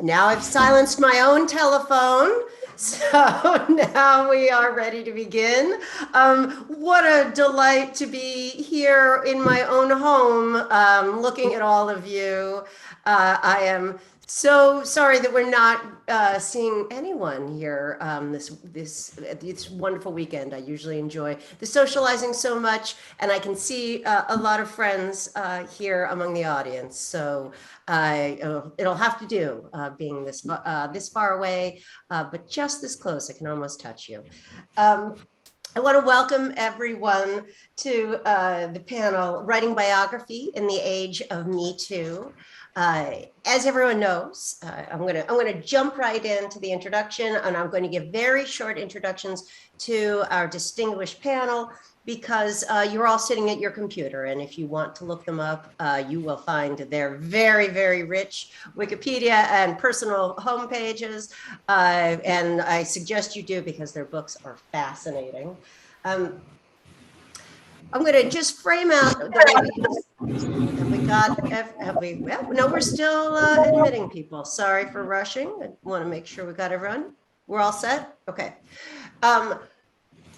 Now I've silenced my own telephone, so now we are ready to begin. What a delight to be here in my own home, looking at all of you. I am so sorry that we're not seeing anyone here this wonderful weekend. I usually enjoy the socializing so much, and I can see a lot of friends here among the audience. So it'll have to do being this far away, but just this close. I can almost touch you. I want to welcome everyone to the panel, Writing Biography in the Age of Me Too. As everyone knows, I'm going to jump right into the introduction, and I'm going to give very short introductions to our distinguished panel, because you're all sitting at your computer, and if you want to look them up, you will find their very, very rich Wikipedia and personal homepages, and I suggest you do, because their books are fascinating. I'm going to just frame out the way no, we're still admitting people. Sorry for rushing. I want to make sure we got everyone. We're all set? Okay.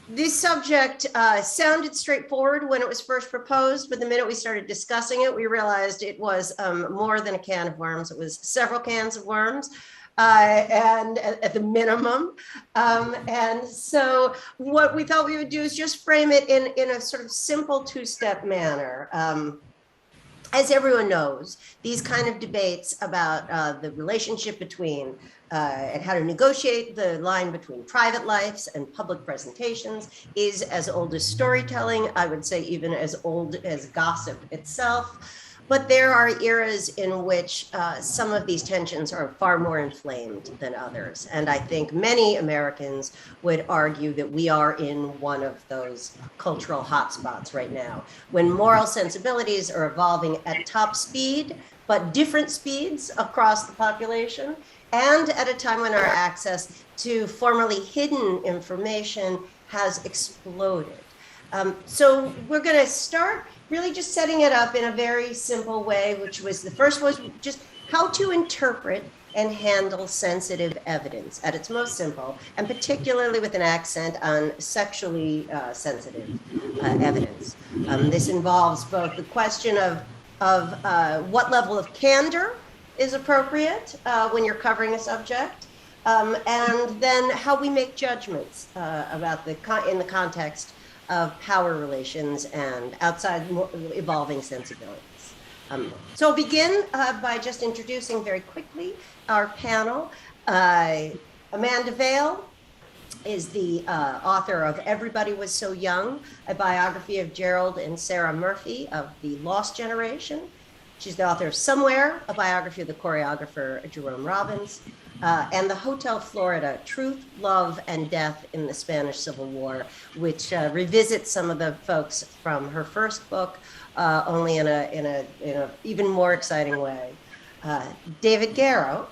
This subject sounded straightforward when it was first proposed, but the minute we started discussing it, we realized it was more than a can of worms. It was several cans of worms, and at the minimum. And so what we thought we would do is just frame it in a sort of simple two-step manner. As everyone knows, these kind of debates about the relationship between and how to negotiate the line between private lives and public presentations is as old as storytelling. I would say even as old as gossip itself. But there are eras in which some of these tensions are far more inflamed than others. And I think many Americans would argue that we are in one of those cultural hotspots right now, when moral sensibilities are evolving at top speed, but different speeds across the population, and at a time when our access to formerly hidden information has exploded. So we're going to start really just setting it up in a very simple way, which was the first was just how to interpret and handle sensitive evidence at its most simple, and particularly with an accent on sexually sensitive evidence. This involves both the question of what level of candor is appropriate when you're covering a subject, and then how we make judgments about in the context of power relations and outside evolving sensibilities. So I'll begin by just introducing very quickly our panel. Amanda Vail is the author of Everybody Was So Young, a biography of Gerald and Sarah Murphy of the Lost Generation. She's the author of Somewhere, a biography of the choreographer Jerome Robbins, and The Hotel Florida, Truth, Love, and Death in the Spanish Civil War, which revisits some of the folks from her first book, only in a even more exciting way. David Garrow,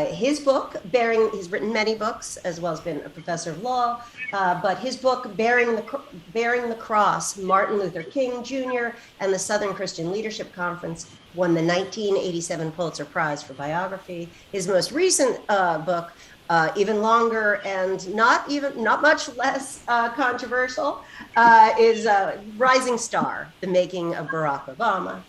his book, he's written many books, as well as been a professor of law, but his book, Bearing the Cross, Martin Luther King Jr. and the Southern Christian Leadership Conference, won the 1987 Pulitzer Prize for biography. His most recent book, even longer and not much less controversial, is Rising Star, The Making of Barack Obama.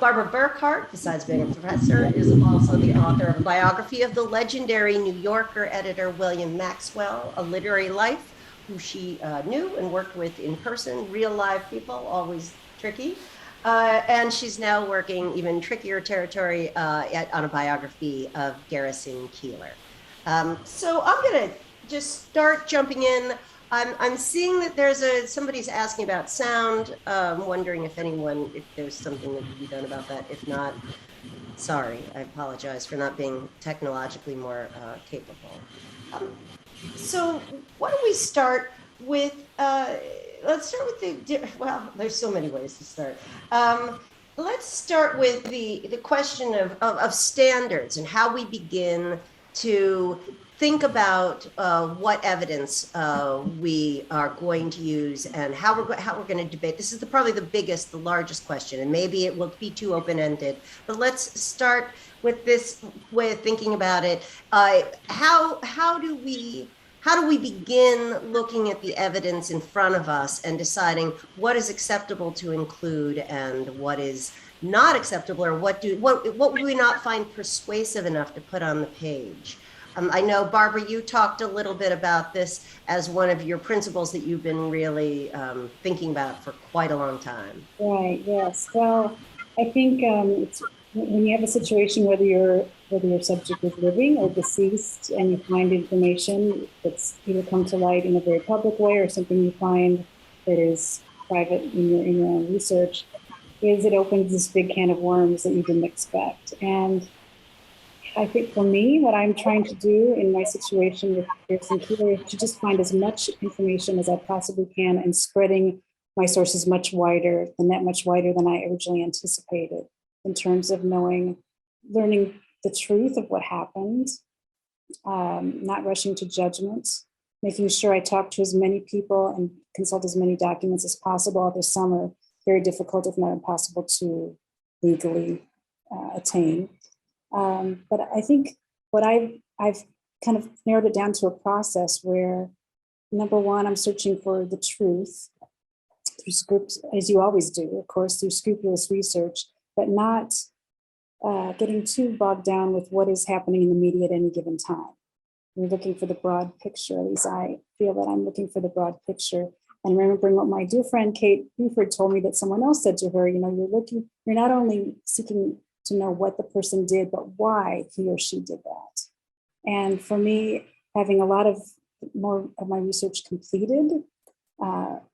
Barbara Burkhart, besides being a professor, is also the author of a biography of the legendary New Yorker editor William Maxwell, A Literary Life, who she knew and worked with in person, real live people, always tricky. And she's now working even trickier territory on a biography of Garrison Keillor. So I'm going to just start jumping in. I'm seeing that somebody's asking about sound. Wondering if there's something that can be done about that. If not, sorry, I apologize for not being technologically more capable. So why don't we start with, let's start with well, there's so many ways to start. Let's start with the question of standards and how we begin to think about what evidence we are going to use and how we're going to debate. This is probably the largest question, and maybe it will be too open-ended. But let's start with this way of thinking about it. How do we begin looking at the evidence in front of us and deciding what is acceptable to include and what is not acceptable, or what would we not find persuasive enough to put on the page? I know, Barbara, you talked a little bit about this as one of your principles that you've been really thinking about for quite a long time. Right, yes. Well, I think it's when you have a situation, whether your subject is living or deceased, and you find information that's either come to light in a very public way or something you find that is private in your own research, is it opens this big can of worms that you didn't expect. And I think for me, what I'm trying to do in my situation with Pearson Keeler is to just find as much information as I possibly can and spreading my sources much wider than I originally anticipated, in terms of learning the truth of what happened, not rushing to judgment, making sure I talk to as many people and consult as many documents as possible. Although some are very difficult, if not impossible, to legally attain. But I think what I've kind of narrowed it down to a process where, number one, I'm searching for the truth through scripts, as you always do, of course, through scrupulous research, but not getting too bogged down with what is happening in the media at any given time. We're looking for the broad picture. At least I feel that I'm looking for the broad picture. And remembering what my dear friend Kate Buford told me that someone else said to her, you're not only seeking to know what the person did, but why he or she did that. And for me, having a lot of more of my research completed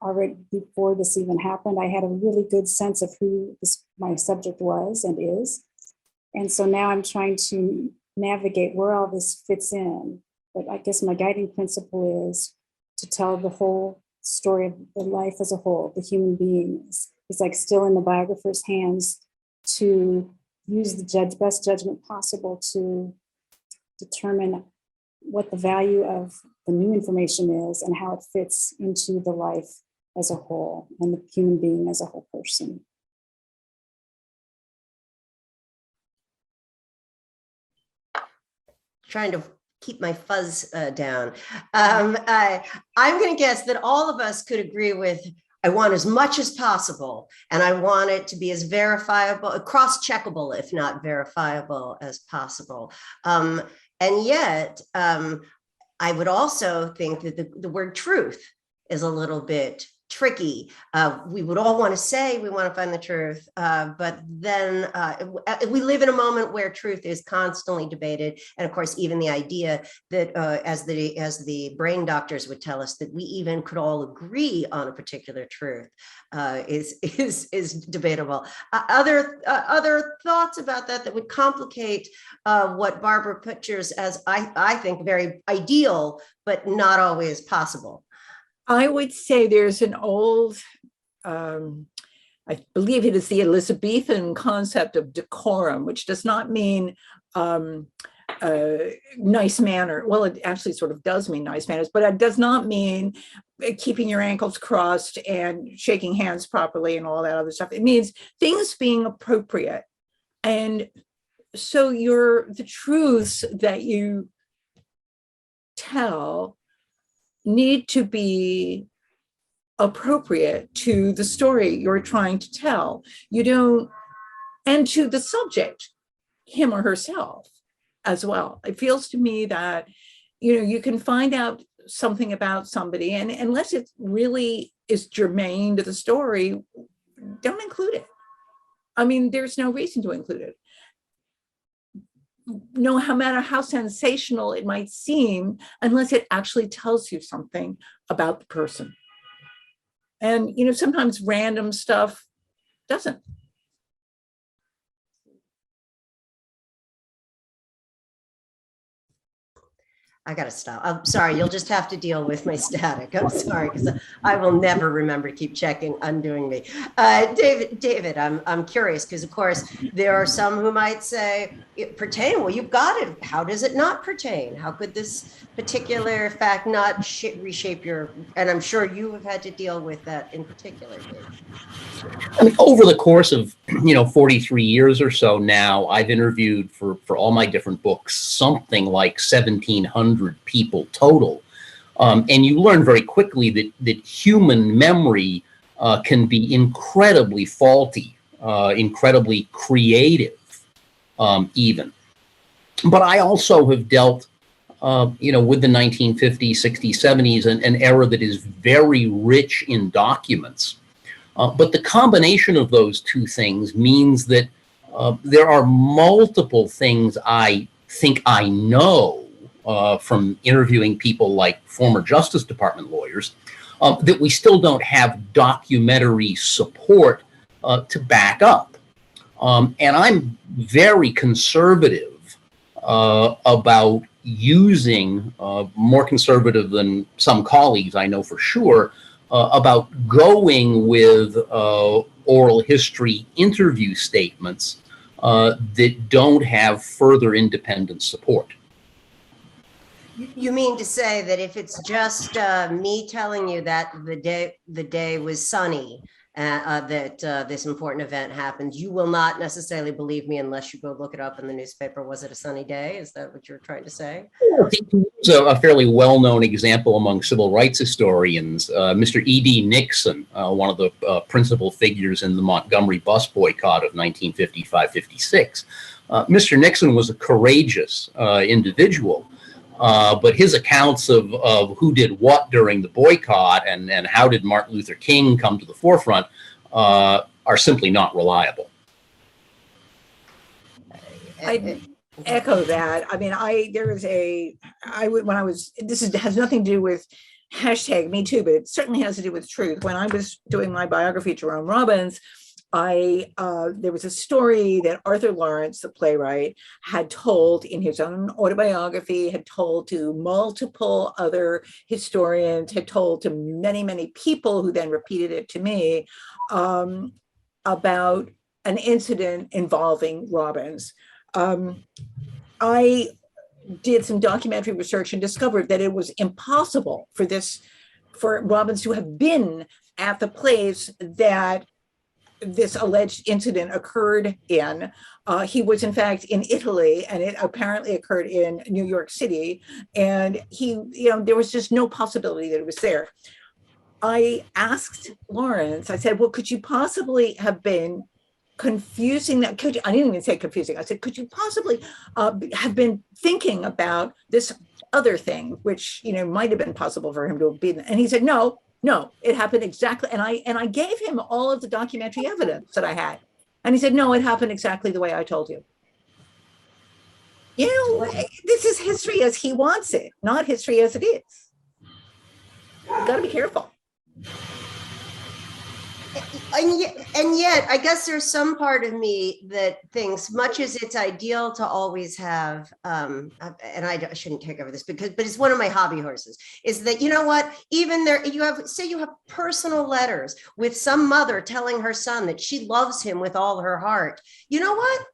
already before this even happened, I had a really good sense of who my subject was and is. And so now I'm trying to navigate where all this fits in. But I guess my guiding principle is to tell the whole story of the life as a whole, the human beings. It's like still in the biographer's hands to use the best judgment possible to determine what the value of the new information is and how it fits into the life as a whole and the human being as a whole person. Trying to keep my fuzz down. I'm going to guess that all of us could agree with, I want as much as possible, and I want it to be as verifiable, cross-checkable, if not verifiable, as possible. And yet, I would also think that the word truth is a little bit tricky. We would all want to say we want to find the truth, but then we live in a moment where truth is constantly debated, and of course, even the idea that, as the brain doctors would tell us, that we even could all agree on a particular truth is debatable. Other thoughts about that would complicate what Barbara pictures as I think very ideal, but not always possible. I would say there's an old, I believe it is the Elizabethan concept of decorum, which does not mean nice manner. Well, it actually sort of does mean nice manners, but it does not mean keeping your ankles crossed and shaking hands properly and all that other stuff. It means things being appropriate. And so the truths that you tell need to be appropriate to the story you're trying to tell. And to the subject, him or herself as well. It feels to me that, you can find out something about somebody, and unless it really is germane to the story, don't include it. I mean, there's no reason to include it. No matter how sensational it might seem, unless it actually tells you something about the person. And, sometimes random stuff doesn't. I gotta stop. I'm sorry. You'll just have to deal with my static. I'm sorry, because I will never remember to keep checking, undoing me. David, I'm curious because, of course, there are some who might say it pertain. Well, you've got it. How does it not pertain? How could this particular fact not reshape your? And I'm sure you have had to deal with that in particular, David. I mean, over the course of 43 years or so now, I've interviewed for all my different books something like 1,700 people total, and you learn very quickly that human memory can be incredibly faulty, incredibly creative, even. But I also have dealt, with the 1950s, 60s, 70s, an era that is very rich in documents. But the combination of those two things means that there are multiple things I think I know from interviewing people like former Justice Department lawyers that we still don't have documentary support to back up. And I'm very conservative about using, more conservative than some colleagues I know for sure, about going with oral history interview statements that don't have further independent support. You mean to say that if it's just me telling you that the day was sunny, that this important event happened, you will not necessarily believe me unless you go look it up in the newspaper. Was it a sunny day? Is that what you're trying to say? It's a fairly well-known example among civil rights historians. Mr. E.D. Nixon, one of the principal figures in the Montgomery bus boycott of 1955-56. Mr. Nixon was a courageous individual. But his accounts of who did what during the boycott and how did Martin Luther King come to the forefront are simply not reliable. I echo that. I mean, this has nothing to do with hashtag Me Too, but it certainly has to do with truth. When I was doing my biography of Jerome Robbins, there was a story that Arthur Lawrence, the playwright, had told in his own autobiography, had told to multiple other historians, had told to many, many people who then repeated it to me about an incident involving Robbins. I did some documentary research and discovered that it was impossible for Robbins to have been at the place that this alleged incident occurred in. He was in fact in Italy, and it apparently occurred in New York City. And there was just no possibility that it was there. I asked Lawrence, I said, well, could you possibly have been confusing that? I didn't even say confusing. I said, could you possibly have been thinking about this other thing, which, might have been possible for him to have been? And he said, no, it happened exactly. And I gave him all of the documentary evidence that I had. And he said, no, it happened exactly the way I told you. This is history as he wants it, not history as it is. You've got to be careful. And yet, I guess there's some part of me that thinks, much as it's ideal to always have, and I shouldn't take over this but it's one of my hobby horses, is that, even there, you have personal letters with some mother telling her son that she loves him with all her heart. You know what?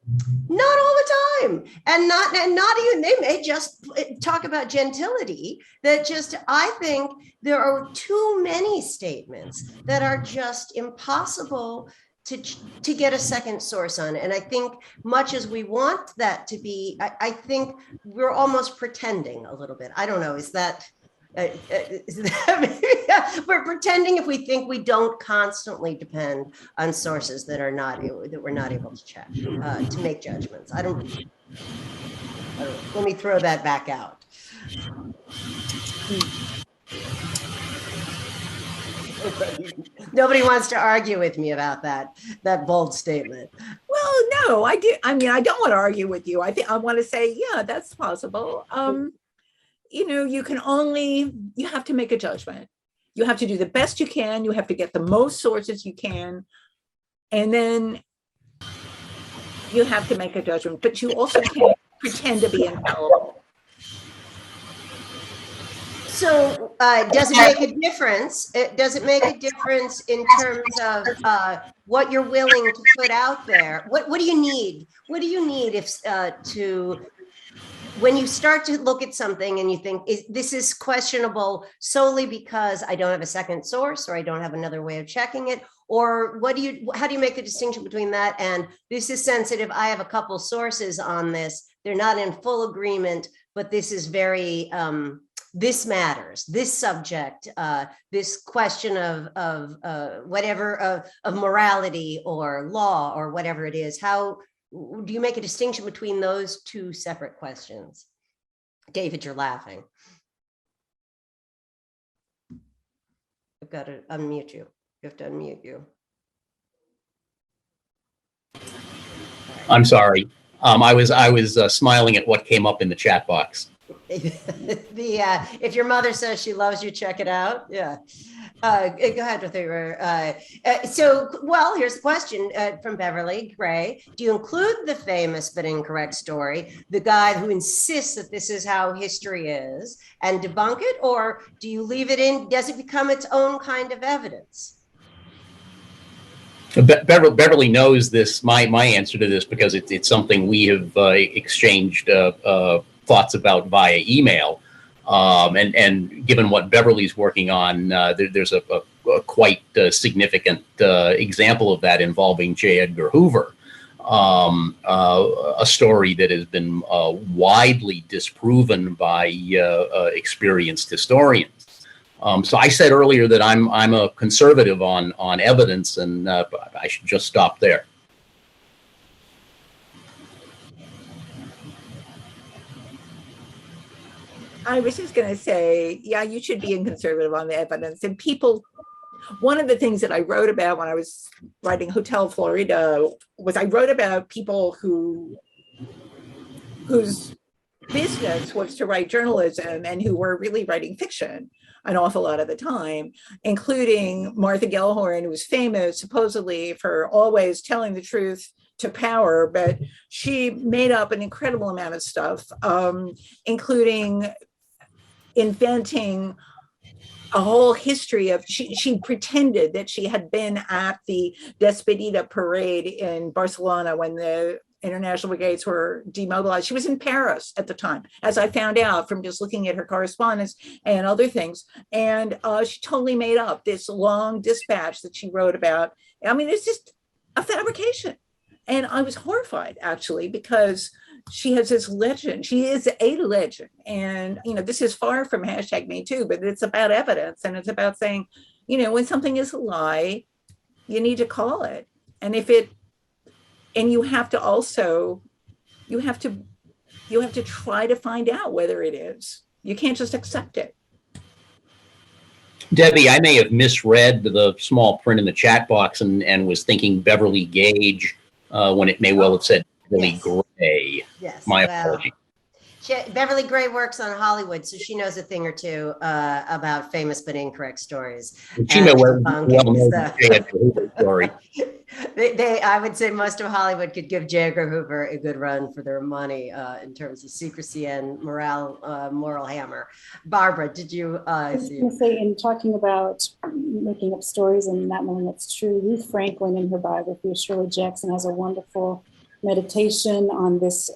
Not all the time. And not even, they may just talk about gentility that I think there are too many statements that are just impossible to get a second source on. And I think much as we want that to be, I think we're almost pretending a little bit. I don't know, is that we're pretending if we think we don't constantly depend on sources that we're not able to check to make judgments. I don't know. Let me throw that back out. Nobody wants to argue with me about that bold statement. Well, no, I do. I mean, I don't want to argue with you. I think I want to say, yeah, that's possible. You have to make a judgment. You have to do the best you can. You have to get the most sources you can. And then you have to make a judgment, but you also can't pretend to be infallible. So does it make a difference? Does it make a difference in terms of what you're willing to put out there? What do you need? What do you need if when you start to look at something and you think this is questionable solely because I don't have a second source or I don't have another way of checking it? Or how do you make the distinction between that and this is sensitive? I have a couple sources on this. They're not in full agreement, but this is very, this matters, this subject, this question of whatever, of morality or law or whatever it is. How do you make a distinction between those two separate questions? David, you're laughing. I've got to unmute you. You have to unmute you. I'm sorry. I was smiling at what came up in the chat box. If your mother says she loves you, check it out. Yeah. Go ahead with your. Well, here's the question from Beverly Gray. Do you include the famous but incorrect story, the guy who insists that this is how history is, and debunk it, or do you leave it in? Does it become its own kind of evidence? Beverly knows this. My answer to this, because it's something we have exchanged thoughts about via email, and given what Beverly's working on, there's a quite significant example of that involving J. Edgar Hoover, a story that has been widely disproven by experienced historians. So I said earlier that I'm a conservative on evidence, and I should just stop there. I was just going to say, yeah, you should be conservative on the evidence. And people, one of the things that I wrote about when I was writing Hotel Florida was I wrote about people whose business was to write journalism and who were really writing fiction an awful lot of the time, including Martha Gellhorn, who was famous supposedly for always telling the truth to power, but she made up an incredible amount of stuff, including inventing a whole history of, she pretended that she had been at the Despedida parade in Barcelona when the international brigades were demobilized. She was in Paris at the time, as I found out from just looking at her correspondence and other things. And she totally made up this long dispatch that she wrote about. I mean, it's just a fabrication. And I was horrified, actually, because she has this legend. She is a legend. And, you know, this is far from #MeToo, but it's about evidence. And it's about saying, you know, when something is a lie, you need to call it. And and you have to also, you have to try to find out whether it is. You can't just accept it. Debbie, I may have misread the small print in the chat box and was thinking Beverly Gage when it may well have said Beverly Gray. Yes. My apology. Beverly Gray works on Hollywood, so she knows a thing or two about famous but incorrect stories. She may well know the J. Edgar Hoover story. I would say most of Hollywood could give J. Edgar Hoover a good run for their money in terms of secrecy and moral hammer. Barbara, did you? I was going to say, in talking about making up stories and not knowing what's true, Ruth Franklin, in her biography of Shirley Jackson, has a wonderful meditation on this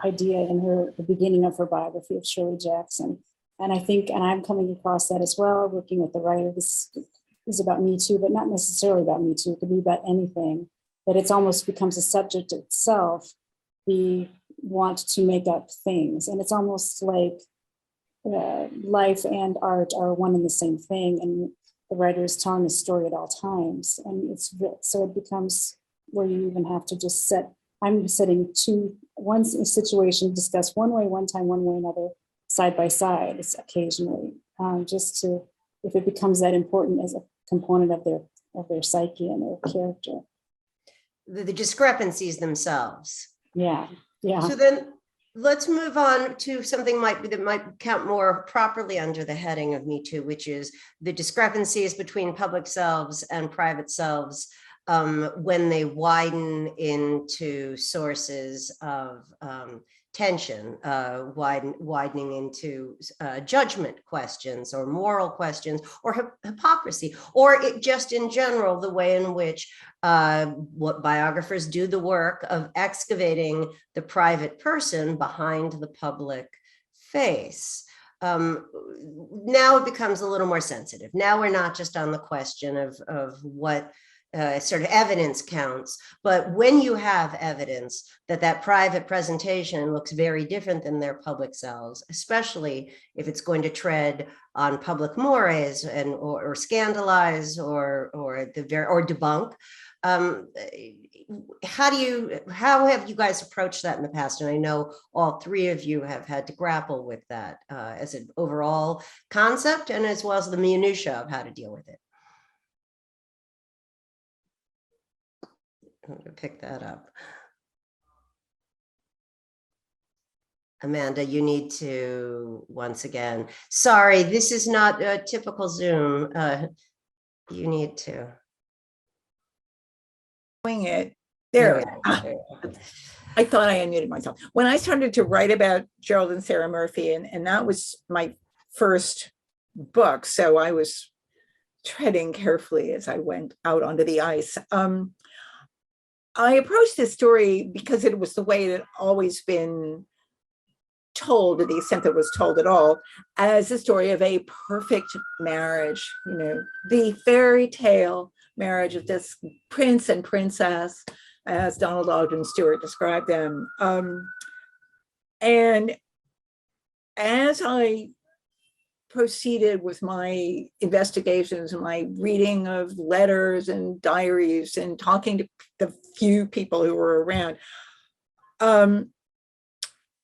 idea in the beginning of her biography of Shirley Jackson. And I think, and I'm coming across that as well, working with the writer. This is about Me Too, but not necessarily about Me Too. It could be about anything, that it's almost becomes a subject itself. We want to make up things. And it's almost like life and art are one and the same thing. And the writer is telling a story at all times. And so it becomes where you even have to just I'm setting one situation, discuss one way, one time, one way, another, side by side, occasionally, just to, if it becomes that important as a component of their psyche and their character. The discrepancies themselves. Yeah. So then let's move on to something that might count more properly under the heading of Me Too, which is the discrepancies between public selves and private selves when they widen into sources of tension, widening into judgment questions or moral questions or hypocrisy, or just in general, the way in which what biographers do the work of excavating the private person behind the public face. Now it becomes a little more sensitive. Now we're not just on the question of what sort of evidence counts, but when you have evidence that private presentation looks very different than their public selves, especially if it's going to tread on public mores and or scandalize or debunk. How have you guys approached that in the past? And I know all three of you have had to grapple with that as an overall concept and as well as the minutiae of how to deal with it. I'm going to pick that up. Amanda, you need to, once again, sorry, this is not a typical Zoom. You need to. Doing it. There. I thought I unmuted myself. When I started to write about Gerald and Sarah Murphy, and that was my first book, so I was treading carefully as I went out onto the ice. I approached this story because it was the way it had always been told, to the extent that it was told at all, as a story of a perfect marriage, you know, the fairy tale marriage of this prince and princess, as Donald Ogden Stewart described them. And as I proceeded with my investigations and my reading of letters and diaries and talking to the few people who were around,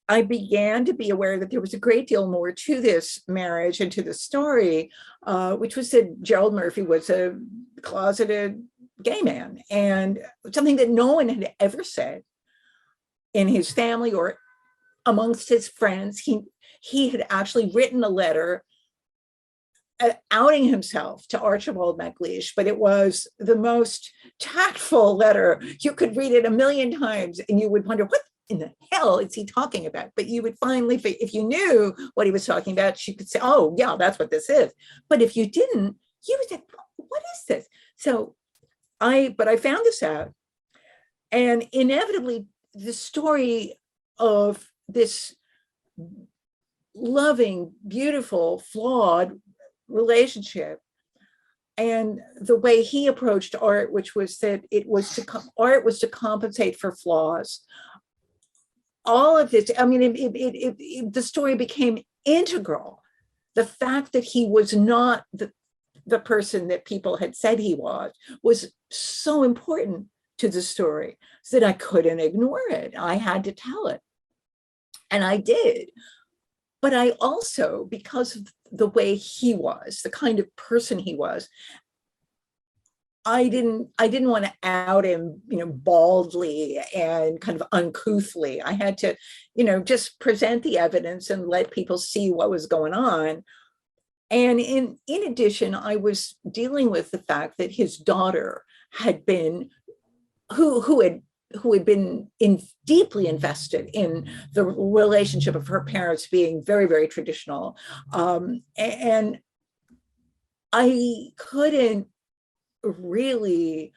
I began to be aware that there was a great deal more to this marriage and to the story, which was that Gerald Murphy was a closeted gay man, and something that no one had ever said in his family or amongst his friends. He had actually written a letter outing himself to Archibald MacLeish, but it was the most tactful letter. You could read it a million times and you would wonder, what in the hell is he talking about? But you would finally, if you knew what he was talking about, you could say, oh yeah, that's what this is. But if you didn't, you would say, what is this? So I found this out, and inevitably the story of this loving, beautiful, flawed relationship and the way he approached art, which was that art was to compensate for flaws. All of this, I mean, the story became integral. The fact that he was not the person that people had said he was so important to the story that I couldn't ignore it. I had to tell it. And I did. But I also, because of the way he was, the kind of person he was, I didn't want to out him, baldly and kind of uncouthly. I had to, just present the evidence and let people see what was going on. And in addition, I was dealing with the fact that his daughter had been, who had been deeply invested in the relationship of her parents being very, very traditional. And I couldn't really,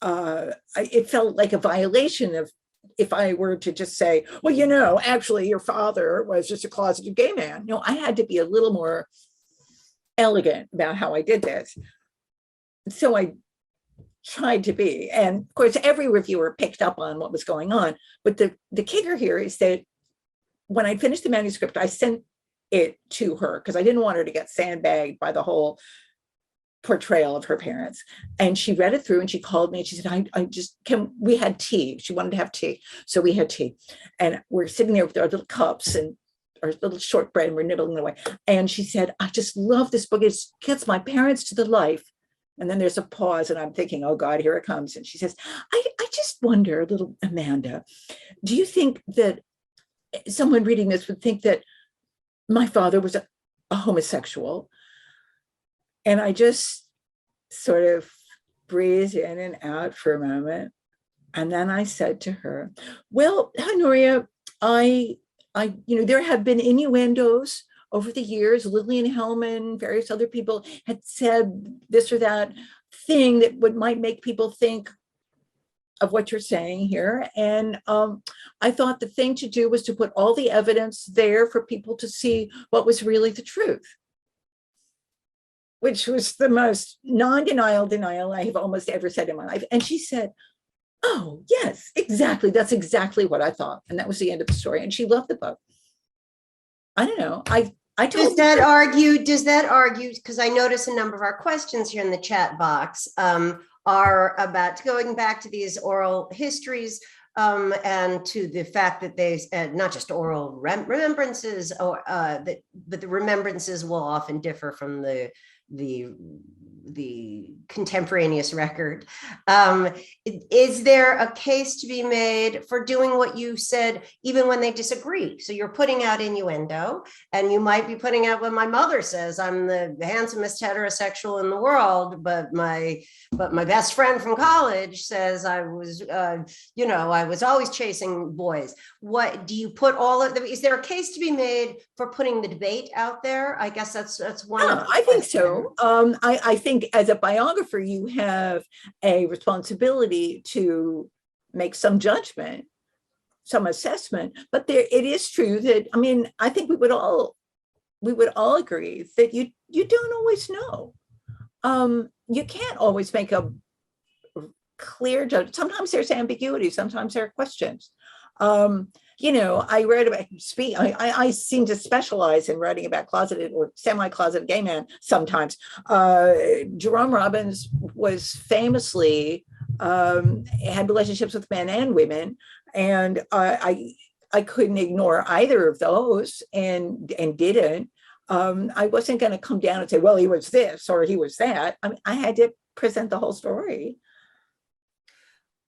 it felt like a violation of, if I were to just say, well, actually your father was just a closeted gay man. No, I had to be a little more elegant about how I did this. So I tried to be, and of course every reviewer picked up on what was going on. But the kicker here is that when I finished the manuscript, I sent it to her because I didn't want her to get sandbagged by the whole portrayal of her parents. And she read it through and she called me and she said, we had tea. She wanted to have tea. So we had tea, and we're sitting there with our little cups and our little shortbread, and we're nibbling away. And she said, I just love this book. It gets my parents to the life. And then there's a pause and I'm thinking, oh God, here it comes. And she says, I just wonder, little Amanda, do you think that someone reading this would think that my father was a homosexual? And I just sort of breathed in and out for a moment. And then I said to her, well, Honoria, there have been innuendos over the years. Lillian Hellman, various other people had said this or that thing that might make people think of what you're saying here. And I thought the thing to do was to put all the evidence there for people to see what was really the truth, which was the most denial I have almost ever said in my life. And she said, oh, yes, exactly. That's exactly what I thought. And that was the end of the story. And she loved the book. I don't know. I told Does that argue, because I notice a number of our questions here in the chat box are about going back to these oral histories and to the fact that they, not just oral remembrances, but the remembrances will often differ from the contemporaneous record. Is there a case to be made for doing what you said, even when they disagree? So you're putting out innuendo, and you might be putting out what my mother says, I'm the handsomest heterosexual in the world, but my best friend from college says I was, I was always chasing boys. What do you put all of them? Is there a case to be made for putting the debate out there? I guess that's one. Yeah, I think so. I think as a biographer, you have a responsibility to make some judgment, some assessment. But it is true that, I think we would all agree that you don't always know. You can't always make a clear judgment. Sometimes there's ambiguity. Sometimes there are questions. I read about I seem to specialize in writing about closeted or semi-closeted gay men sometimes. Jerome Robbins was famously had relationships with men and women, and I couldn't ignore either of those and didn't. I wasn't going to come down and say, well, he was this or he was that. I had to present the whole story.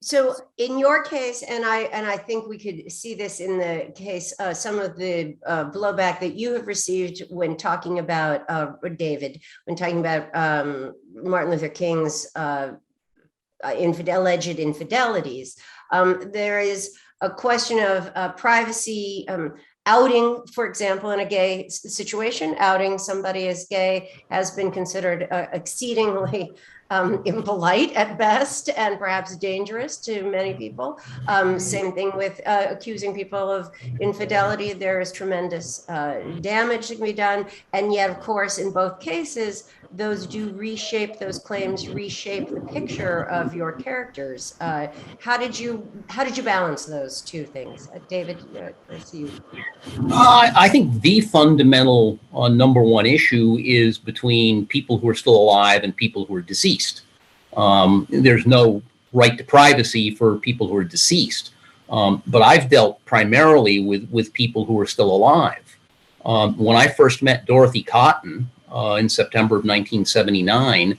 So in your case, and I think we could see this in the case, some of the blowback that you have received when talking about David, when talking about Martin Luther King's alleged infidelities, there is a question of privacy. Outing, for example, in a gay situation, outing somebody as gay has been considered exceedingly impolite at best, and perhaps dangerous to many people. Same thing with accusing people of infidelity. There is tremendous damage that can be done. And yet, of course, in both cases, those claims reshape the picture of your characters. How did you balance those two things? David, I see you. I think the fundamental number one issue is between people who are still alive and people who are deceased. There's no right to privacy for people who are deceased. But I've dealt primarily with people who are still alive. When I first met Dorothy Cotton in September of 1979,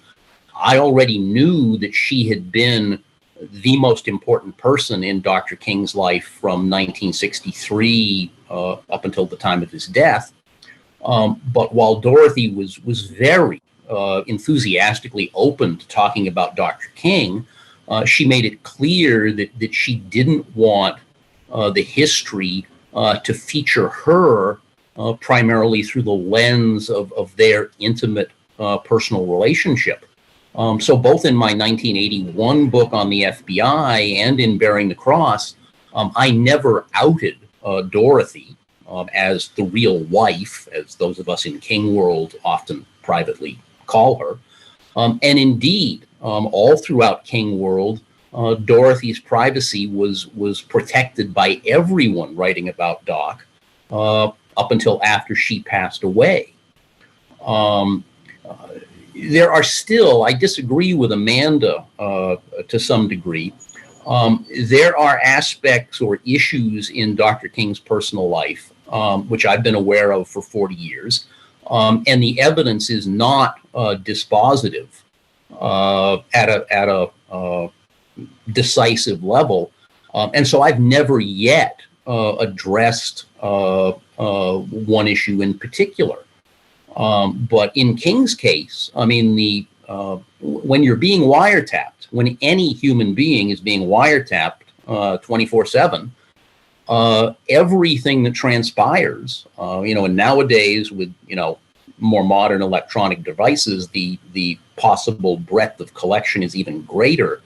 I already knew that she had been the most important person in Dr. King's life from 1963 up until the time of his death. But while Dorothy was very enthusiastically open to talking about Dr. King, she made it clear that she didn't want the history to feature her primarily through the lens of their intimate personal relationship. So both in my 1981 book on the FBI and in Bearing the Cross, I never outed Dorothy as the real wife, as those of us in King world often privately call her. And indeed, all throughout King world, Dorothy's privacy was protected by everyone writing about Doc up until after she passed away. There are still, I disagree with Amanda to some degree, there are aspects or issues in Dr. King's personal life, which I've been aware of for 40 years, and the evidence is not dispositive at a decisive level. And so I've never yet addressed one issue in particular. But in King's case, I mean, the when you're being wiretapped, when any human being is being wiretapped 24/7, everything that transpires, and nowadays with, more modern electronic devices, the possible breadth of collection is even greater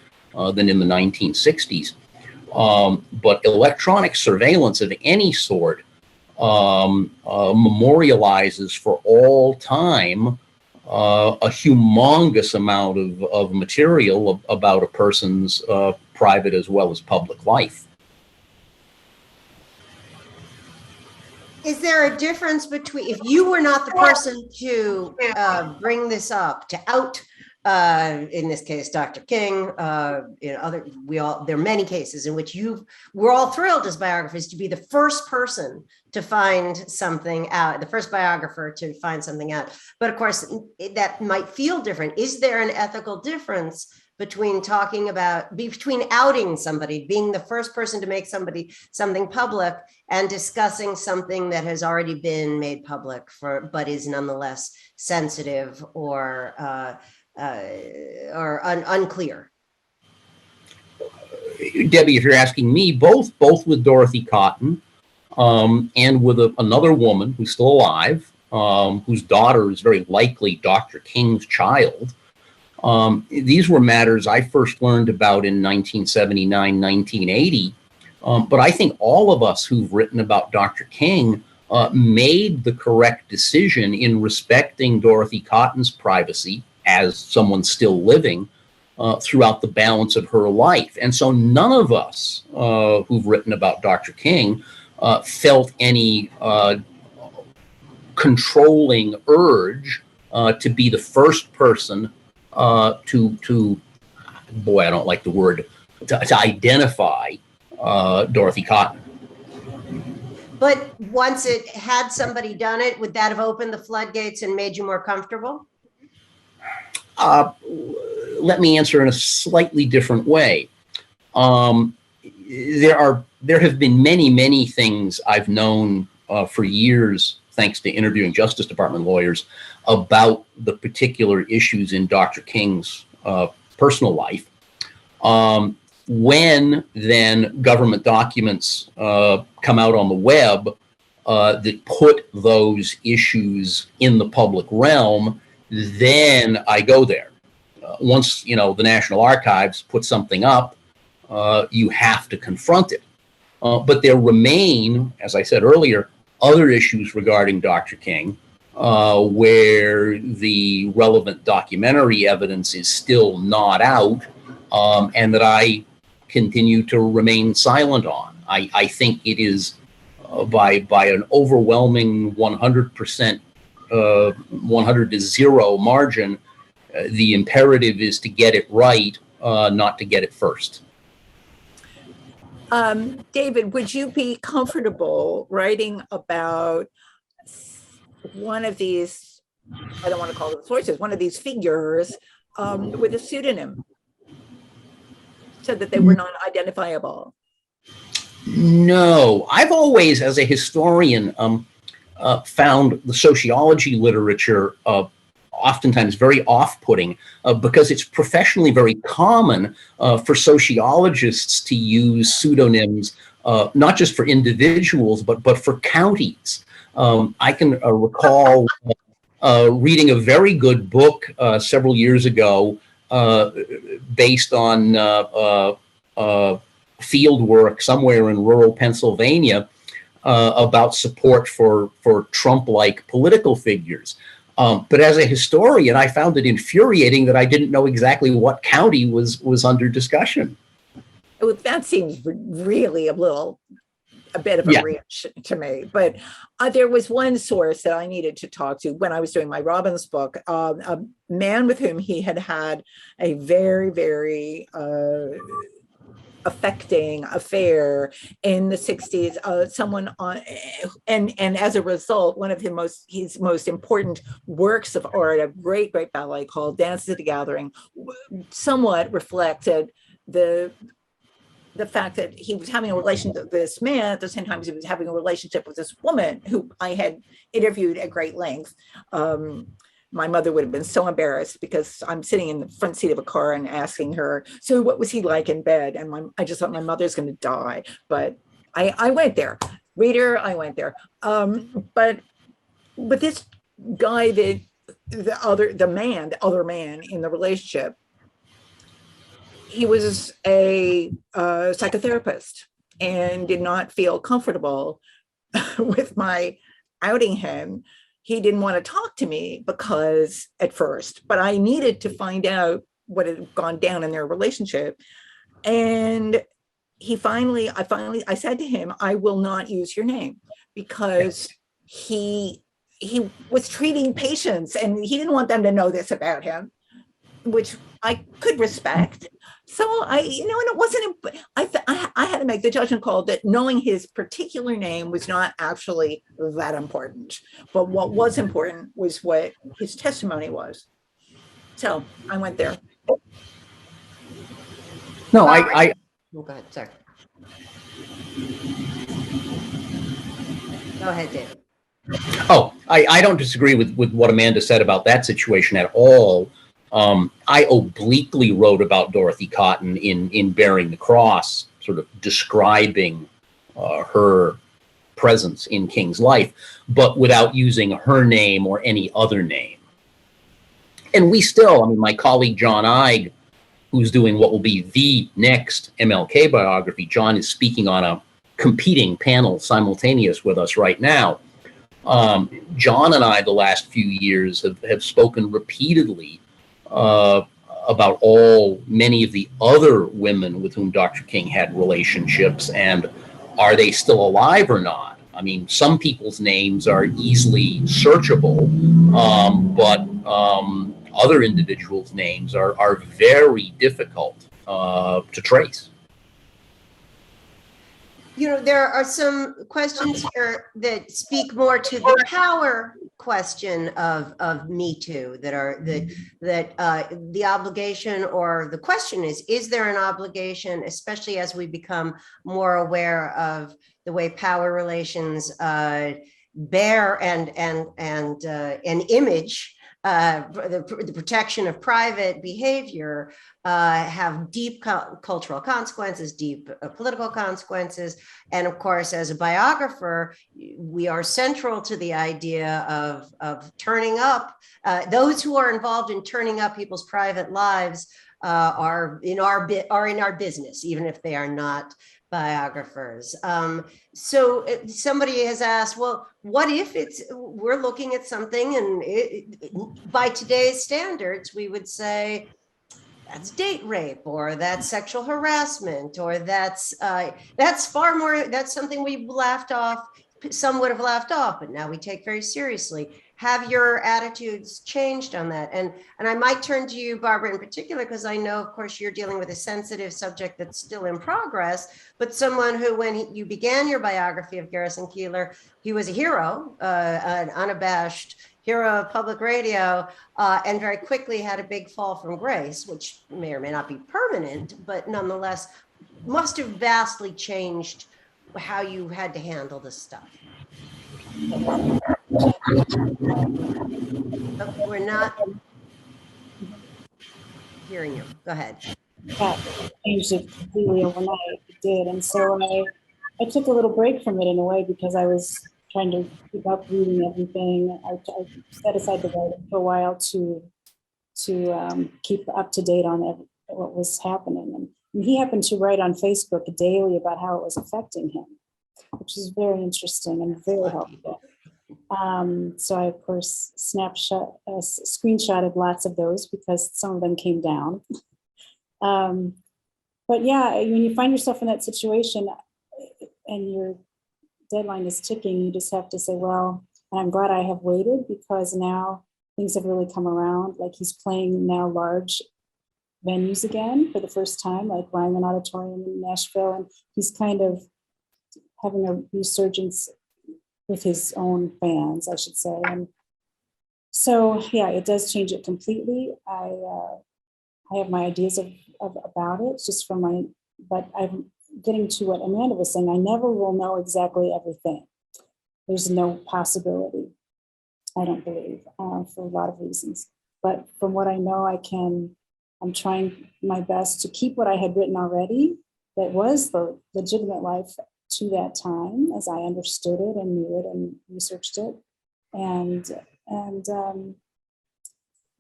than in the 1960s. But electronic surveillance of any sort memorializes for all time a humongous amount of material about a person's private as well as public life. Is there a difference between, if you were not the person to bring this up, to out, in this case, Dr. King, there are many cases in which we're all thrilled as biographers to be the first person to find something out, the first biographer to find something out. But of course, that might feel different. Is there an ethical difference between outing somebody, being the first person to make something public, and discussing something that has already been made public but is nonetheless sensitive or unclear? Debbie, if you're asking me, both with Dorothy Cotton and with another woman who's still alive, whose daughter is very likely Dr. King's child. These were matters I first learned about in 1979, 1980. But I think all of us who've written about Dr. King made the correct decision in respecting Dorothy Cotton's privacy as someone still living throughout the balance of her life. And so none of us who've written about Dr. King felt any controlling urge to be the first person to boy, I don't like the word, to identify Dorothy Cotton. But once it had somebody done it, would that have opened the floodgates and made you more comfortable? Let me answer in a slightly different way. There have been many things I've known for years, thanks to interviewing Justice Department lawyers, about the particular issues in Dr. King's personal life. When then government documents come out on the web that put those issues in the public realm, then I go there. Once the National Archives put something up, you have to confront it. But there remain, as I said earlier, other issues regarding Dr. King, where the relevant documentary evidence is still not out, and that I continue to remain silent on. I think it is by an overwhelming 100%, 100-0 margin, the imperative is to get it right, not to get it first. David, would you be comfortable writing about one of these, I don't want to call them sources, one of these figures with a pseudonym so that they were not identifiable? No, I've always, as a historian, found the sociology literature oftentimes very off-putting because it's professionally very common for sociologists to use pseudonyms, not just for individuals, but for counties. I can recall reading a very good book several years ago based on field work somewhere in rural Pennsylvania about support for Trump-like political figures. But as a historian, I found it infuriating that I didn't know exactly what county was under discussion. Well, that seems really a bit of a reach to me. But there was one source that I needed to talk to when I was doing my Robbins book, a man with whom he had a very, very affecting affair in the 60s, someone on, and as a result, one of his most important works of art, a great ballet called Dances at the Gathering, somewhat reflected the fact that he was having a relationship with this man at the same time as he was having a relationship with this woman who I had interviewed at great length. my mother would have been so embarrassed because I'm sitting in the front seat of a car and asking her, so what was he like in bed? And I just thought my mother's going to die. But I went there. Reader, I went there. But this guy, the other man in the relationship, he was a psychotherapist and did not feel comfortable with my outing him. He didn't want to talk to me because at first, but I needed to find out what had gone down in their relationship. And I said to him, I will not use your name, because he was treating patients and he didn't want them to know this about him, which I could respect. So and it wasn't, I had to make the judgment call that knowing his particular name was not actually that important. But what was important was what his testimony was. So I went there. No, Oh, go ahead, sorry. Go ahead, David. I don't disagree with what Amanda said about that situation at all. I obliquely wrote about Dorothy Cotton in Bearing the Cross, sort of describing her presence in King's life, but without using her name or any other name. And we still, my colleague John Eig, who's doing what will be the next MLK biography, John is speaking on a competing panel simultaneous with us right now. John and I, the last few years, have spoken repeatedly about many of the other women with whom Dr. King had relationships, and are they still alive or not? Some people's names are easily searchable, but other individuals' names are very difficult to trace. There are some questions here that speak more to the power question of Me Too, that the obligation, or the question is there an obligation, especially as we become more aware of the way power relations bear and an image, the protection of private behavior, have deep cultural consequences, deep political consequences. And of course, as a biographer, we are central to the idea of turning up. Those who are involved in turning up people's private lives are in our business, even if they are not biographers. So somebody has asked, well, what if we're looking at something and by today's standards, we would say that's date rape, or that's sexual harassment, or that's far more, that's something we laughed off, some would have laughed off, but now we take very seriously. Have your attitudes changed on that? And I might turn to you, Barbara, in particular, because I know, of course, you're dealing with a sensitive subject that's still in progress, but someone who, when you began your biography of Garrison Keillor, he was a hero, an unabashed hero of public radio, and very quickly had a big fall from grace, which may or may not be permanent, but nonetheless must have vastly changed how you had to handle this stuff. We're not hearing you. Go ahead. That changed it completely overnight. It did. And so I took a little break from it in a way, because I was trying to keep up reading everything. I set aside the writing for a while to keep up to date on what was happening. And he happened to write on Facebook daily about how it was affecting him, which is very interesting and very helpful. So I, of course, screenshotted lots of those, because some of them came down. But yeah, when you find yourself in that situation and your deadline is ticking, you just have to say, well, I'm glad I have waited, because now things have really come around. Like, he's playing now large venues again for the first time, like Ryman Auditorium in Nashville, and he's kind of having a resurgence with his own fans, I should say. And so, yeah, it does change it completely. I have my ideas about it, just from but I'm getting to what Amanda was saying. I never will know exactly everything. There's no possibility. I don't believe, for a lot of reasons. But from what I know, I'm trying my best to keep what I had written already that was the legitimate life to that time as I understood it and knew it and researched it. And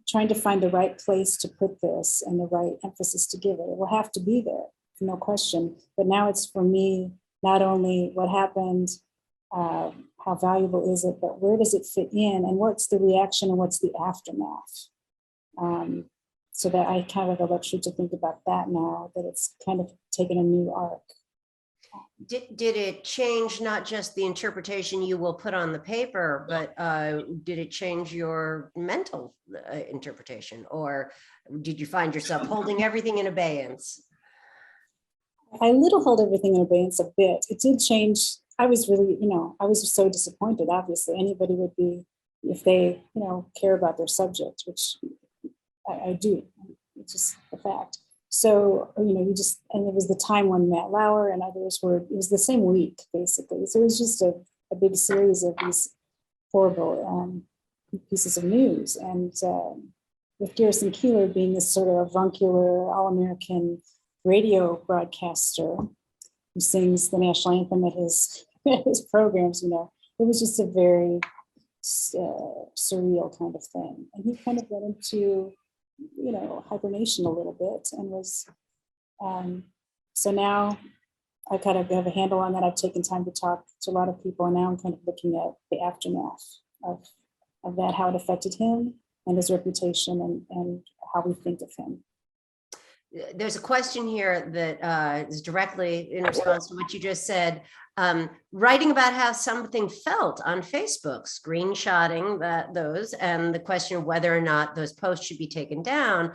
trying to find the right place to put this and the right emphasis to give it. It will have to be there, no question. But now it's for me, not only what happened, how valuable is it, but where does it fit in and what's the reaction and what's the aftermath? So that I kind of have the luxury to think about that now, that it's kind of taken a new arc. Did it change not just the interpretation you will put on the paper, but did it change your mental interpretation, or did you find yourself holding everything in abeyance? I little held everything in abeyance a bit. It did change. I was really, I was so disappointed. Obviously, anybody would be if they, care about their subject, which I do. It's just a fact. So, and it was the time when Matt Lauer and others it was the same week, basically. So it was just a big series of these horrible pieces of news. And with Garrison Keillor being this sort of avuncular, all-American radio broadcaster who sings the national anthem at his programs, it was just a very surreal kind of thing. And he kind of went into hibernation a little bit and was, so now I kind of have a handle on that. I've taken time to talk to a lot of people, and now I'm kind of looking at the aftermath of that, how it affected him and his reputation and how we think of him. There's a question here that is directly in response to what you just said. Writing about how something felt on Facebook, screenshotting those, and the question of whether or not those posts should be taken down.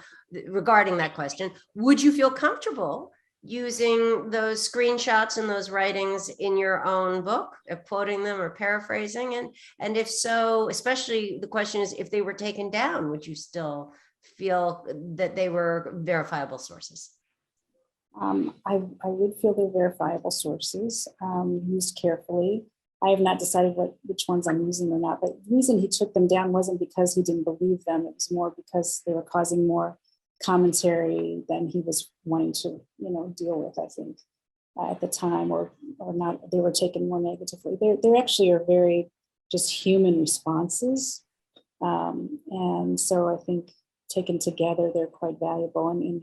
Regarding that question, would you feel comfortable using those screenshots and those writings in your own book, quoting them or paraphrasing? And if so, especially the question is, if they were taken down, would you still feel that they were verifiable sources? I would feel they're verifiable sources, used carefully. I have not decided which ones I'm using or not, but the reason he took them down wasn't because he didn't believe them. It was more because they were causing more commentary than he was wanting to, deal with, I think, at the time, or not. They were taken more negatively. They actually are very just human responses. And so I think taken together, they're quite valuable in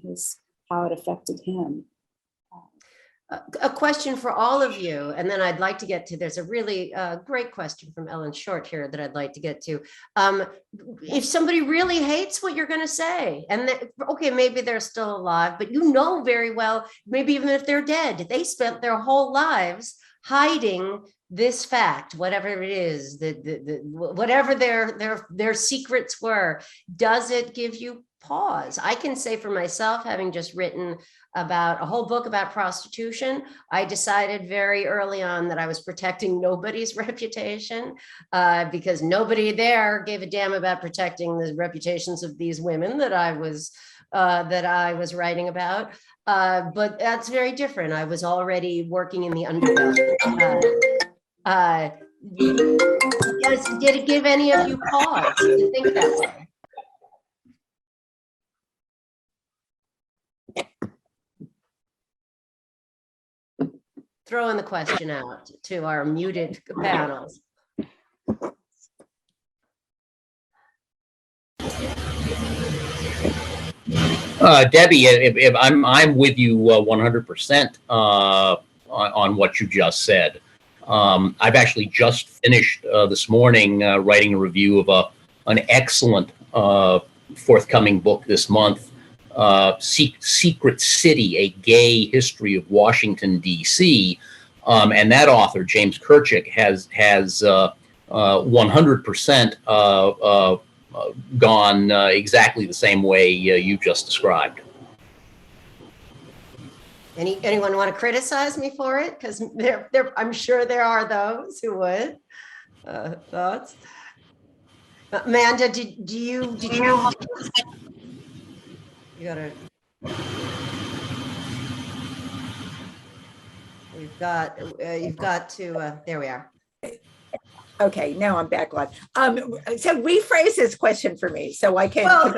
how it affected him. A question for all of you, and then I'd like to get to, there's a really great question from Ellen Short here that I'd like to get to. If somebody really hates what you're going to say, and okay, maybe they're still alive, but very well, maybe even if they're dead, they spent their whole lives hiding this fact, whatever it is, whatever their secrets were. Does it give you pause? I can say for myself, having just written about a whole book about prostitution, I decided very early on that I was protecting nobody's reputation, because nobody there gave a damn about protecting the reputations of these women that I was writing about. But that's very different. I was already working in the underground. Did it give any of you pause to think that way? Throwing the question out to our muted panels. Debbie, if I'm with you 100% on what you just said. I've actually just finished this morning writing a review of an excellent forthcoming book this month, Secret City, A Gay History of Washington, D.C. And that author, James Kirchick, has 100% gone exactly the same way you just described. Anyone want to criticize me for it? Because I'm sure there are those who would. Thoughts? Amanda, did you? You gotta. You've got to. There we are. Okay, now I'm back live. So rephrase this question for me so I can. Well,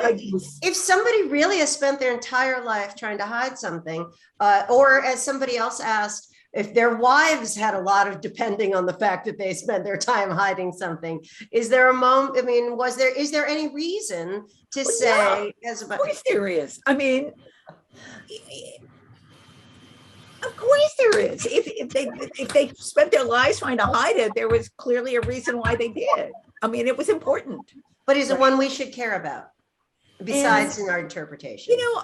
if somebody really has spent their entire life trying to hide something, or as somebody else asked, if their wives had a lot of depending on the fact that they spent their time hiding something, is there a moment? I mean, is there any reason to say? Yeah, of course there is. I mean, of course there is. If they spent their lives trying to hide it, there was clearly a reason why they did. I mean, it was important. But is it one we should care about? Besides in our interpretation, you know,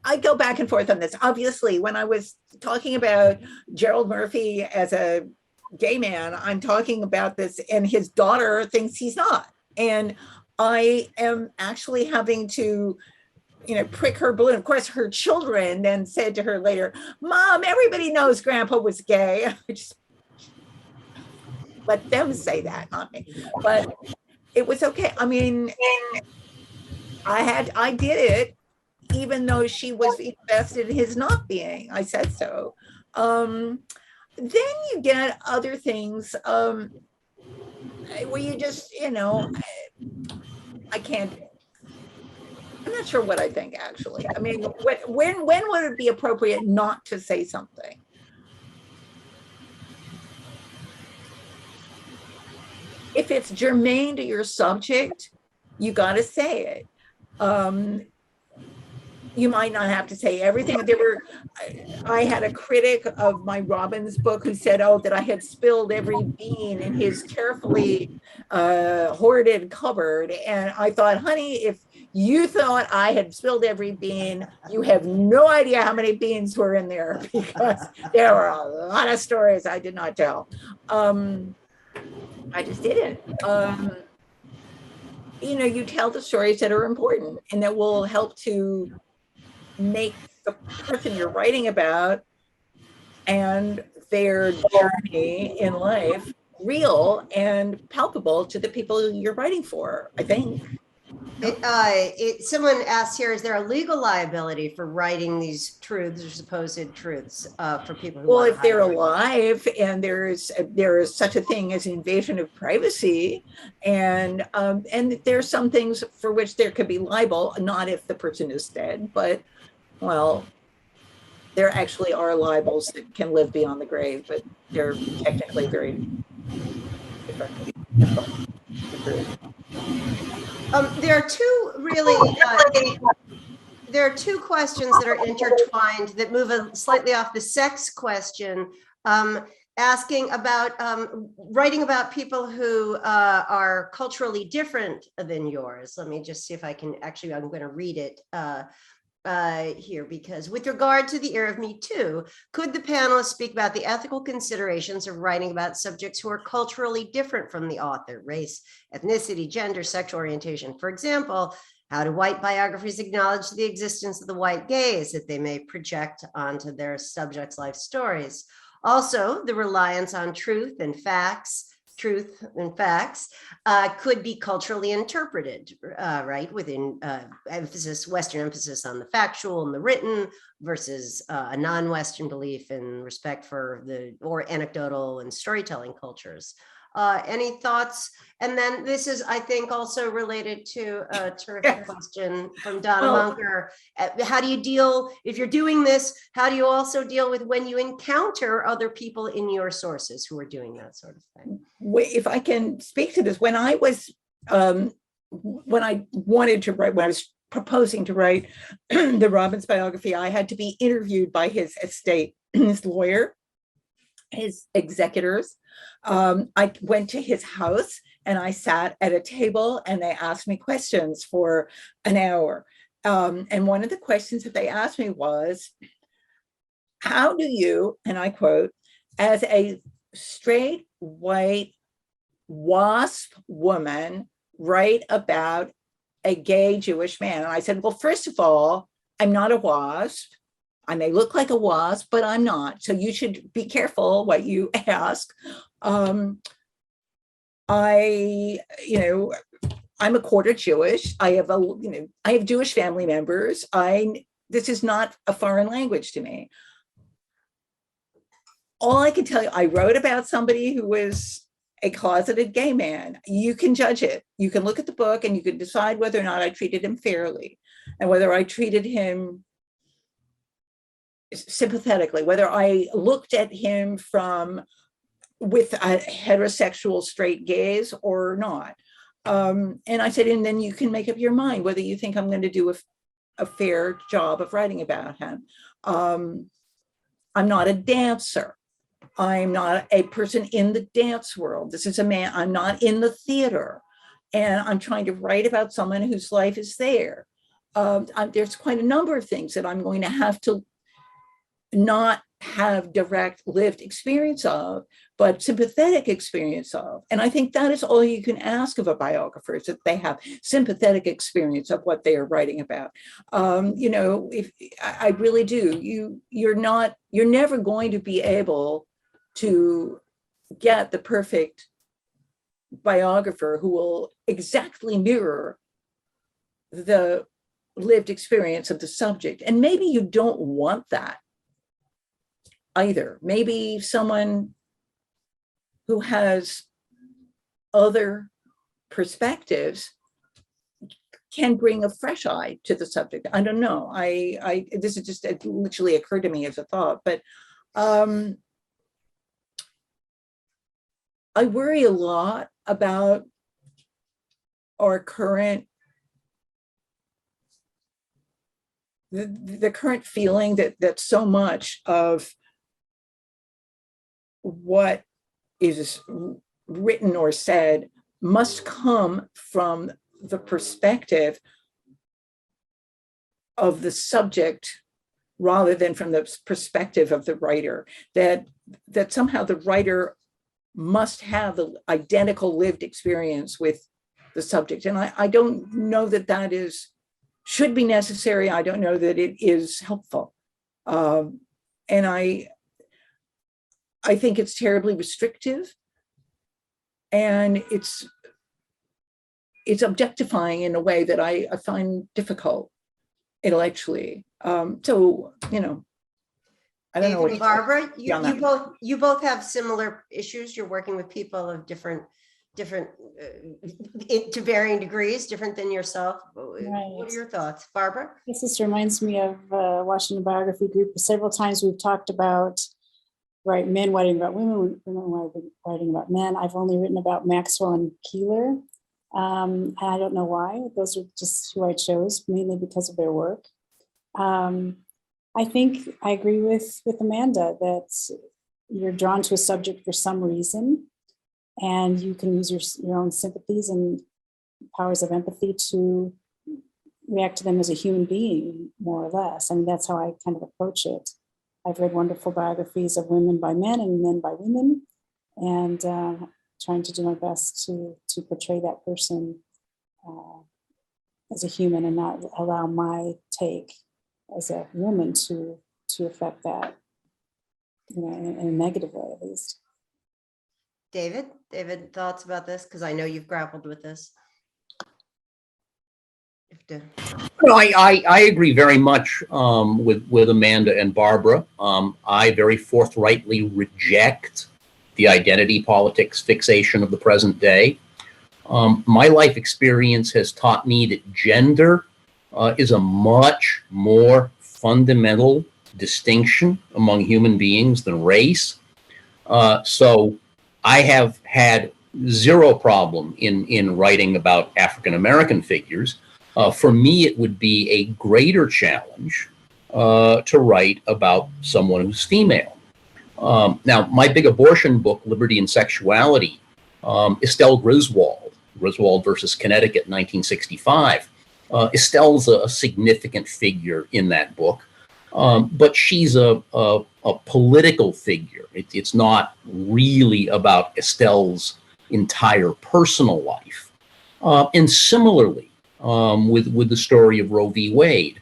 I go back and forth on this. Obviously, when I was talking about Gerald Murphy as a gay man, I'm talking about this, and his daughter thinks he's not. And I am actually having to, you know, prick her balloon. Of course, her children then said to her later, "Mom, everybody knows Grandpa was gay." I just let them say that, not me. But it was okay. I mean, I did it, even though she was invested in his not being. I said so. Then you get other things where you just, you know, I can't. I'm not sure what I think, actually. I mean, when would it be appropriate not to say something? If it's germane to your subject, you got to say it. You might not have to say everything. I had a critic of my Robbins book who said, "Oh, that I had spilled every bean in his carefully hoarded cupboard." And I thought, honey, if you thought I had spilled every bean, you have no idea how many beans were in there, because there were a lot of stories I did not tell. I just didn't. You know, you tell the stories that are important and that will help to make the person you're writing about and their journey in life real and palpable to the people you're writing for, I think. Someone asked here, is there a legal liability for writing these truths or supposed truths for people who if they're alive, and there is such a thing as invasion of privacy, and there's some things for which there could be libel, not if the person is dead, but well, there actually are libels that can live beyond the grave, but they're technically very different. There are two really, there are two questions that are intertwined that move slightly off the sex question, asking about writing about people who are culturally different than yours. Let me just see if I can, actually, I'm going to read it here, because with regard to the era of Me Too, could the panelists speak about the ethical considerations of writing about subjects who are culturally different from the author, race, ethnicity, gender, sexual orientation? For example, how do white biographers acknowledge the existence of the white gaze that they may project onto their subjects' life stories? Also, the reliance on truth and facts could be culturally interpreted, right? Within Western emphasis on the factual and the written versus a non-Western belief in respect for or anecdotal and storytelling cultures. Any thoughts? And then this is, I think, also related to a terrific question from Donna Munker. How do you deal, if you're doing this, how do you also deal with when you encounter other people in your sources who are doing that sort of thing? If I can speak to this, when I was, when I wanted to write, when I was proposing to write the Robbins biography, I had to be interviewed by his estate, his lawyer, his executors. I went to his house and I sat at a table and they asked me questions for an hour. And one of the questions that they asked me was, how do you, and I quote, as a straight white WASP woman, write about a gay Jewish man? And I said, well, first of all, I'm not a WASP. I may look like a WASP, but I'm not. So you should be careful what you ask. I'm a quarter Jewish. I have Jewish family members. This is not a foreign language to me. All I can tell you, I wrote about somebody who was a closeted gay man. You can judge it. You can look at the book and you can decide whether or not I treated him fairly and whether I treated him sympathetically, whether I looked at him with a heterosexual straight gaze or not. And I said, and then you can make up your mind whether you think I'm going to do a fair job of writing about him. I'm not a dancer. I'm not a person in the dance world. This is a man, I'm not in the theater. And I'm trying to write about someone whose life is there. There's quite a number of things that I'm going to have to not have direct lived experience of, but sympathetic experience of. And I think that is all you can ask of a biographer, is that they have sympathetic experience of what they are writing about. If I really do, you're never going to be able to get the perfect biographer who will exactly mirror the lived experience of the subject. And maybe you don't want that either. Maybe someone who has other perspectives can bring a fresh eye to the subject. I don't know. This is just, it literally occurred to me as a thought, but I worry a lot about our current, the current feeling that so much of what is written or said must come from the perspective of the subject rather than from the perspective of the writer, that somehow the writer must have the identical lived experience with the subject. And I don't know that should be necessary. I don't know that it is helpful. And I think it's terribly restrictive, and it's objectifying in a way that I find difficult intellectually. I don't know what Barbara, you both have similar issues. You're working with people of different to varying degrees, different than yourself. Right. What are your thoughts, Barbara? This reminds me of Washington Biography Group. Several times we've talked about men writing about women, women writing about men. I've only written about Maxwell and Keeler. And I don't know why. Those are just who I chose, mainly because of their work. I think I agree with Amanda that you're drawn to a subject for some reason, and you can use your own sympathies and powers of empathy to react to them as a human being, more or less. I mean, that's how I kind of approach it. I've read wonderful biographies of women by men and men by women, and trying to do my best to portray that person as a human and not allow my take as a woman to affect that, in a negative way, at least. David, thoughts about this? Because I know you've grappled with this. No, I agree very much with Amanda and Barbara. I very forthrightly reject the identity politics fixation of the present day. My life experience has taught me that gender is a much more fundamental distinction among human beings than race. So I have had zero problem in writing about African American figures. For me, it would be a greater challenge to write about someone who's female. Now, my big abortion book, Liberty and Sexuality, Estelle Griswold versus Connecticut, 1965. Estelle's a significant figure in that book, but she's a political figure. It's not really about Estelle's entire personal life. And similarly, with the story of Roe v. Wade,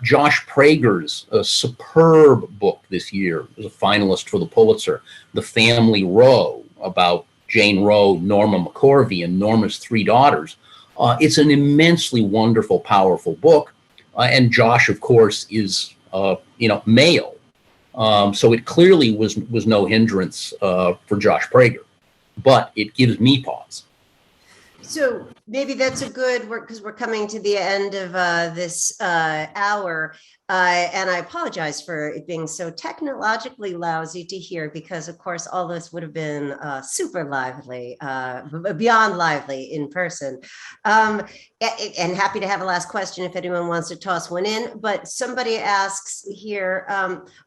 Josh Prager's superb book this year, was a finalist for the Pulitzer, The Family Roe, about Jane Roe, Norma McCorvey, and Norma's three daughters. It's an immensely wonderful, powerful book. And Josh, of course, is, male. So it clearly was no hindrance for Josh Prager. but it gives me pause. So maybe that's a good work, because we're coming to the end of this hour. And I apologize for it being so technologically lousy to hear, because of course, all this would have been super lively, beyond lively in person. And happy to have a last question if anyone wants to toss one in. But somebody asks here,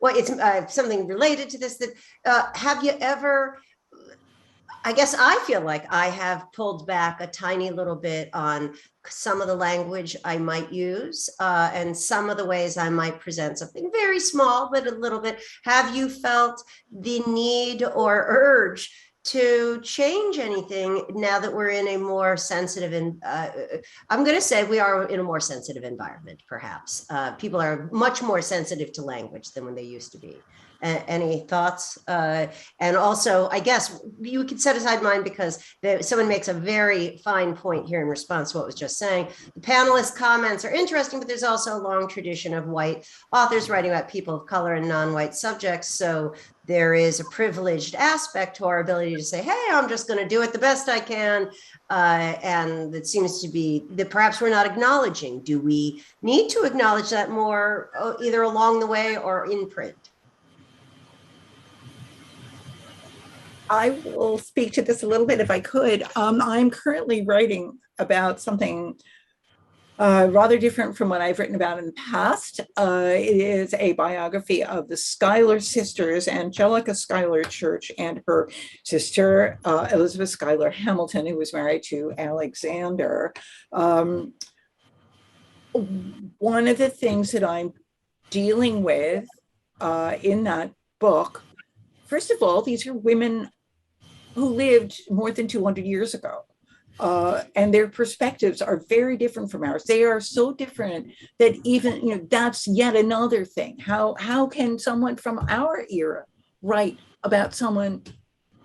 well, it's something related to this, that have you ever, I guess I feel like I have pulled back a tiny little bit on some of the language I might use and some of the ways I might present something very small, but a little bit. Have you felt the need or urge to change anything now that we're in a more sensitive, and I'm going to say we are in a more sensitive environment, perhaps. People are much more sensitive to language than when they used to be. Any thoughts? And also, I guess you could set aside mine, because someone makes a very fine point here in response to what was just saying. The panelists' comments are interesting, but there's also a long tradition of white authors writing about people of color and non-white subjects. So there is a privileged aspect to our ability to say, hey, I'm just going to do it the best I can. And it seems to be that perhaps we're not acknowledging. Do we need to acknowledge that more, either along the way or in print? I will speak to this a little bit if I could. I'm currently writing about something rather different from what I've written about in the past. It is a biography of the Schuyler sisters, Angelica Schuyler Church, and her sister, Elizabeth Schuyler Hamilton, who was married to Alexander. One of the things that I'm dealing with in that book, first of all, these are women who lived more than 200 years ago. And their perspectives are very different from ours. They are so different that even, that's yet another thing. How can someone from our era write about someone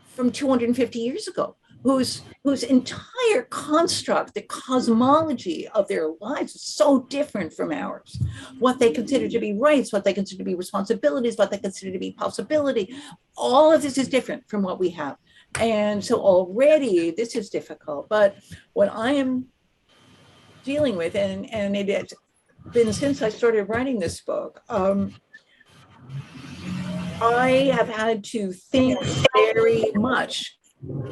from 250 years ago, whose entire construct, the cosmology of their lives is so different from ours? What they consider to be rights, what they consider to be responsibilities, what they consider to be possibility, all of this is different from what we have. And so already this is difficult, but what I am dealing with, and it has been since I started writing this book, I have had to think very much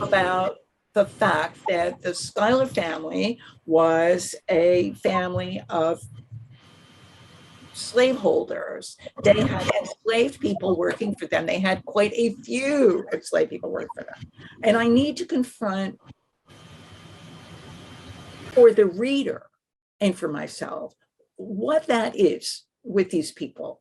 about the fact that the Schuyler family was a family of slaveholders. They had enslaved people working for them. They had quite a few enslaved people working for them. And I need to confront, for the reader and for myself, what that is with these people.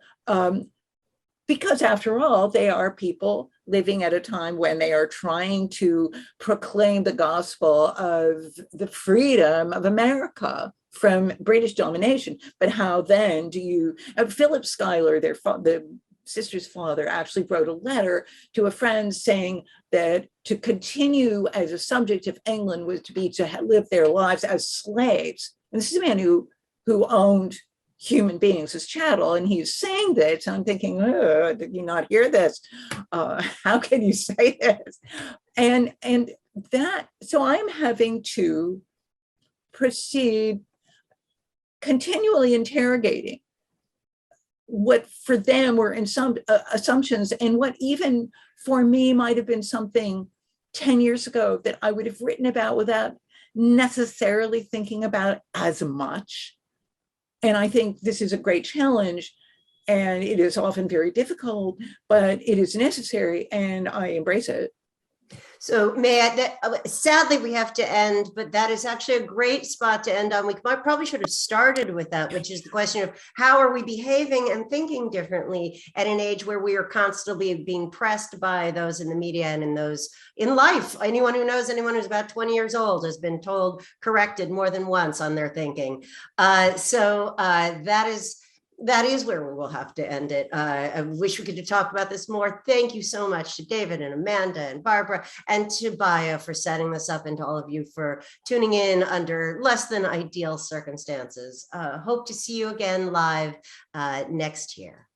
Because after all, they are people living at a time when they are trying to proclaim the gospel of the freedom of America from British domination. But how then do you, Philip Schuyler, the sister's father, actually wrote a letter to a friend saying that to continue as a subject of England was to be to live their lives as slaves. And this is a man who owned human beings as chattel, and he's saying this. I'm thinking, did you not hear this? How can you say this? And that, so I'm having to proceed continually interrogating what for them were in some assumptions, and what even for me might have been something 10 years ago that I would have written about without necessarily thinking about it as much. And I think this is a great challenge, and it is often very difficult, but it is necessary, and I embrace it. So sadly we have to end, but that is actually a great spot to end on. We probably should have started with that, which is the question of how are we behaving and thinking differently at an age where we are constantly being pressed by those in the media and in those in life. Anyone who knows anyone who's about 20 years old has been corrected more than once on their thinking. That is where we will have to end it. I wish we could talk about this more. Thank you so much to David and Amanda and Barbara and to Baya for setting this up, and to all of you for tuning in under less than ideal circumstances. Hope to see you again live next year.